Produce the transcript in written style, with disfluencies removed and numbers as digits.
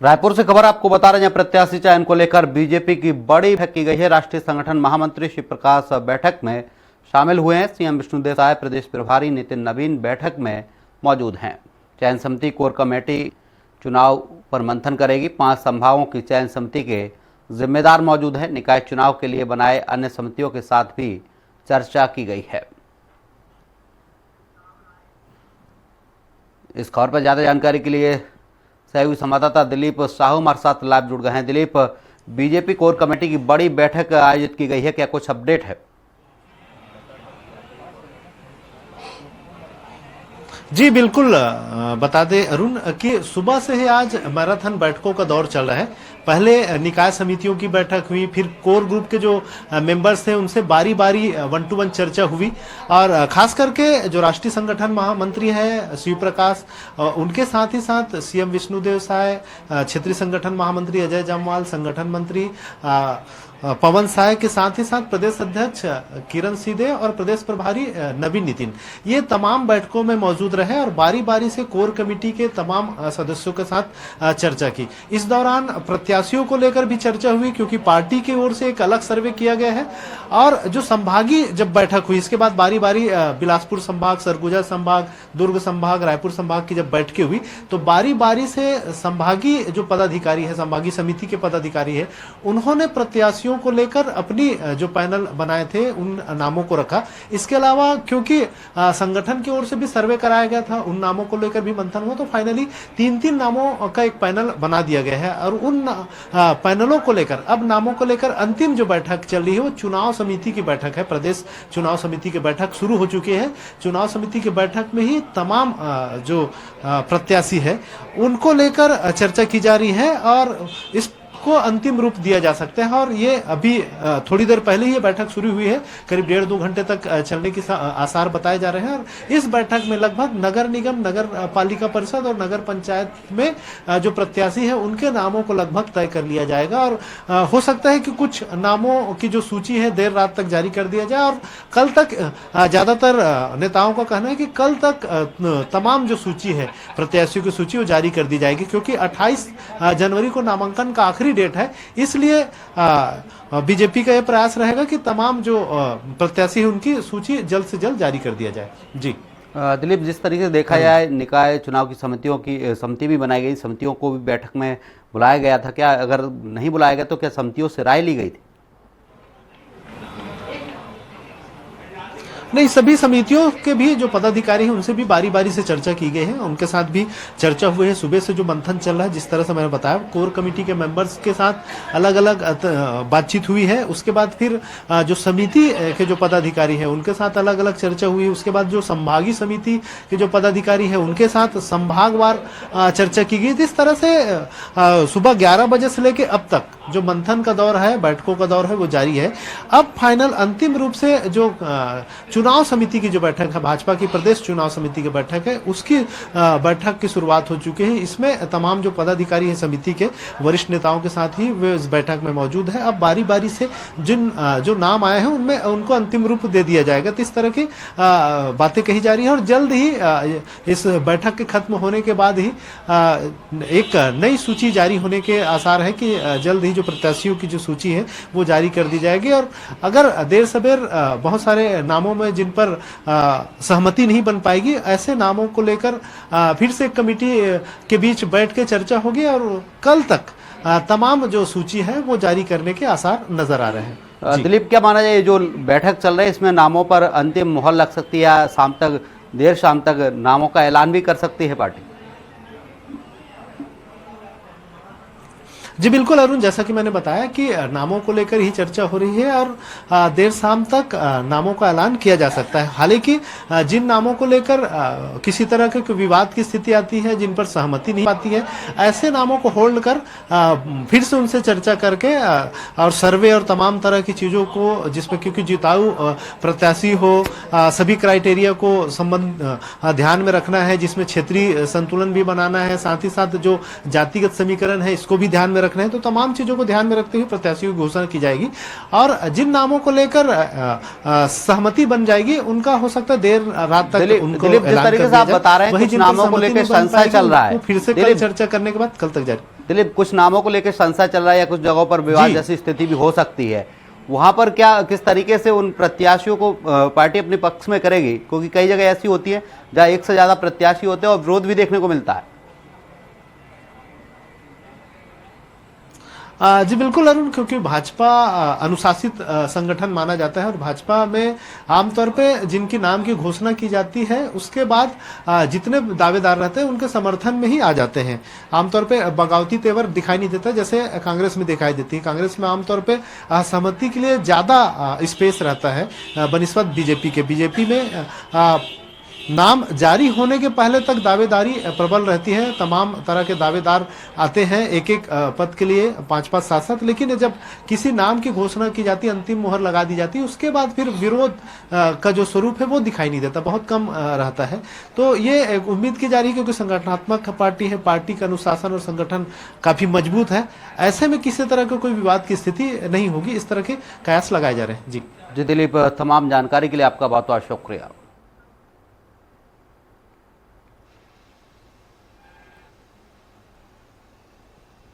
रायपुर से खबर आपको बता रहे हैं, प्रत्याशी चयन को लेकर बीजेपी की बड़ी बैठक की गई है। राष्ट्रीय संगठन महामंत्री शिव प्रकाश बैठक में शामिल हुए हैं। सीएम विष्णुदेव साय, प्रदेश प्रभारी नितिन नवीन बैठक में मौजूद हैं। चयन समिति कोर कमेटी चुनाव पर मंथन करेगी। 5 संभागों की चयन समिति के जिम्मेदार मौजूद हैं। निकाय चुनाव के लिए बनाए अन्य समितियों के साथ भी चर्चा की गई है। इस खबर पर ज्यादा जानकारी के लिए सहयोगी संवाददाता दिलीप साहू हमारे साथ लाइव जुड़ गए हैं। दिलीप, बीजेपी कोर कमेटी की बड़ी बैठक आयोजित की गई है, क्या कुछ अपडेट है? जी बिल्कुल, बता दें अरुण कि सुबह से ही आज मैराथन बैठकों का दौर चल रहा है। पहले निकाय समितियों की बैठक हुई, फिर कोर ग्रुप के जो मेंबर्स थे उनसे बारी बारी 1 to 1 चर्चा हुई और खास करके जो राष्ट्रीय संगठन महामंत्री है शिव प्रकाश, उनके साथ ही साथ सीएम विष्णुदेव साय, क्षेत्रीय संगठन महामंत्री अजय जामवाल, संगठन मंत्री पवन साय के साथ ही साथ प्रदेश अध्यक्ष किरण सीधे और प्रदेश प्रभारी नवीन नितिन, ये तमाम बैठकों में मौजूद रहे और बारी बारी से कोर कमेटी के तमाम सदस्यों के साथ चर्चा की। इस दौरान प्रत्याशियों को लेकर भी चर्चा हुई, क्योंकि पार्टी की ओर से एक अलग सर्वे किया गया है। और जो संभागीय जब बैठक हुई, इसके बाद बारी बारी बिलासपुर संभाग, सरगुजा संभाग, दुर्ग संभाग, रायपुर संभाग की जब बैठकें हुई तो बारी बारी से संभागीय जो पदाधिकारी है, संभागीय समिति के पदाधिकारी है, उन्होंने प्रत्याशियों को लेकर अपनी जो पैनल बनाए थे उन नामों को रखा। इसके अलावा क्योंकि संगठन की ओर से भी सर्वे कराया गया था, उन नामों को लेकर भी मंथन हुआ, तो फाइनली 3-3 नामों का एक पैनल बना दिया गया है। और उन पैनलों को लेकर अब नामों को लेकर अंतिम जो बैठक चल रही है वो चुनाव समिति की बैठक है। प्रदेश चुनाव समिति की बैठक शुरू हो चुकी है। चुनाव समिति की बैठक में ही तमाम जो प्रत्याशी है उनको लेकर चर्चा की जा रही है और इस को अंतिम रूप दिया जा सकता है। और ये अभी थोड़ी देर पहले ही बैठक शुरू हुई है, करीब 1.5-2 घंटे तक चलने के आसार बताए जा रहे हैं। और इस बैठक में लगभग नगर निगम, नगर पालिका परिषद और नगर पंचायत में जो प्रत्याशी है उनके नामों को लगभग तय कर लिया जाएगा। और हो सकता है कि कुछ नामों की जो सूची है देर रात तक जारी कर दिया जाए और कल तक, ज्यादातर नेताओं का कहना है कि कल तक तमाम जो सूची है प्रत्याशियों की सूची वो जारी कर दी जाएगी, क्योंकि 28 जनवरी को नामांकन का आखिरी डेट है। इसलिए बीजेपी का यह प्रयास रहेगा कि तमाम जो प्रत्याशी है उनकी सूची जल्द से जल्द जारी कर दिया जाए। जी दिलीप, जिस तरीके से देखा जाए निकाय चुनाव की समितियों की समिति भी बनाई गई, समितियों को भी बैठक में बुलाया गया था, क्या अगर नहीं बुलाया गया तो क्या समितियों से राय ली गई थी? नहीं, सभी समितियों के भी जो पदाधिकारी हैं उनसे भी बारी बारी से चर्चा की गई है, उनके साथ भी चर्चा हुई है। सुबह से जो मंथन चल रहा है, जिस तरह से मैंने बताया, कोर कमेटी के मेंबर्स के साथ अलग अलग बातचीत हुई है। उसके बाद फिर जो समिति के जो पदाधिकारी है उनके साथ अलग अलग चर्चा हुई। उसके बाद जो संभागीय समिति के जो पदाधिकारी है उनके साथ संभागवार चर्चा की गई। इस तरह से सुबह 11 बजे से लेकर अब तक जो मंथन का दौर है, बैठकों का दौर है, वो जारी है। अब फाइनल अंतिम रूप से जो चुनाव समिति की जो बैठक है, भाजपा की प्रदेश चुनाव समिति की बैठक है, उसकी बैठक की शुरुआत हो चुकी है। इसमें तमाम जो पदाधिकारी हैं समिति के वरिष्ठ नेताओं के साथ ही वे इस बैठक में मौजूद है। अब बारी बारी से जिन जो नाम आए हैं उनमें उनको अंतिम रूप दे दिया जाएगा। तो इस तरह की बातें कही जा रही है और जल्द ही इस बैठक के खत्म होने के बाद ही एक नई सूची जारी होने के आसार है कि जल्द ही जो प्रत्याशियों की जो सूची है वो जारी कर दी जाएगी। और अगर देर सवेर बहुत सारे नामों में जिन पर सहमति नहीं बन पाएगी, ऐसे नामों को लेकर फिर से कमेटी के बीच बैठ के चर्चा होगी और कल तक तमाम जो सूची है वो जारी करने के आसार नजर आ रहे हैं। दिलीप, क्या माना जाए, जो बैठक चल रही है इसमें नामों पर अंतिम मुहर लग सकती है या शाम तक, देर शाम तक नामों का ऐलान भी कर सकती है पार्टी? जी बिल्कुल अरुण, जैसा कि मैंने बताया कि नामों को लेकर ही चर्चा हो रही है और देर शाम तक नामों का ऐलान किया जा सकता है। हालांकि जिन नामों को लेकर किसी तरह के विवाद की स्थिति आती है, जिन पर सहमति नहीं पाती है, ऐसे नामों को होल्ड कर फिर से उनसे चर्चा करके और सर्वे और तमाम तरह की चीजों को, जिसमें क्योंकि जिताऊ प्रत्याशी हो, सभी क्राइटेरिया को ध्यान में रखना है, जिसमें क्षेत्रीय संतुलन भी बनाना है, साथ ही साथ जो जातिगत समीकरण है इसको भी ध्यान में रखने हैं, तो तमाम चीजों को ध्यान में रखते हुए प्रत्याशियों की घोषणा की जाएगी और जिन नामों को लेकर सहमति बन जाएगी उनका हो सकता है देर रात तक उनको दिलीप, जिस ऐलान तरीके कर से दिया आप जाए। बता रहे हैं वहीं कुछ जिन पर नामों को सहमति लेकर नहीं बन संशय पाएगी, चल रहा है, उनको फिर से कल दिलीप चर्चा करने के बाद कल तक जारी। दिलीप, कुछ नामों को लेकर संशय चल रहा है या कुछ जगहों पर विवाद जी। जैसी स्थिति भी हो सकती है, वहां पर क्या किस तरीके से उन प्रत्याशियों को पार्टी अपने पक्ष में करेगी? क्योंकि कई जगह ऐसी होती है जहां एक से ज्यादा प्रत्याशी होते हैं और विरोध भी देखने को मिलता है। जी बिल्कुल अरुण, क्योंकि भाजपा अनुशासित संगठन माना जाता है और भाजपा में आमतौर पे जिनकी नाम की घोषणा की जाती है उसके बाद जितने दावेदार रहते हैं उनके समर्थन में ही आ जाते हैं। आमतौर पे बगावती तेवर दिखाई नहीं देता जैसे कांग्रेस में दिखाई देती है। कांग्रेस में आमतौर पे सहमति के लिए ज्यादा स्पेस रहता है बनिस्बत बीजेपी के। बीजेपी में नाम जारी होने के पहले तक दावेदारी प्रबल रहती है, तमाम तरह के दावेदार आते हैं एक एक पद के लिए, 5-5, 7-7, लेकिन जब किसी नाम की घोषणा की जाती है, अंतिम मुहर लगा दी जाती है, उसके बाद फिर विरोध का जो स्वरूप है वो दिखाई नहीं देता, बहुत कम रहता है। तो ये उम्मीद की जा रही है क्योंकि संगठनात्मक पार्टी है, पार्टी का अनुशासन और संगठन काफी मजबूत है, ऐसे में किसी तरह का कोई विवाद की स्थिति नहीं होगी। इस तरह के कयास लगाए जा रहे हैं। जी दिलीप, तमाम जानकारी के लिए आपका बहुत बहुत शुक्रिया।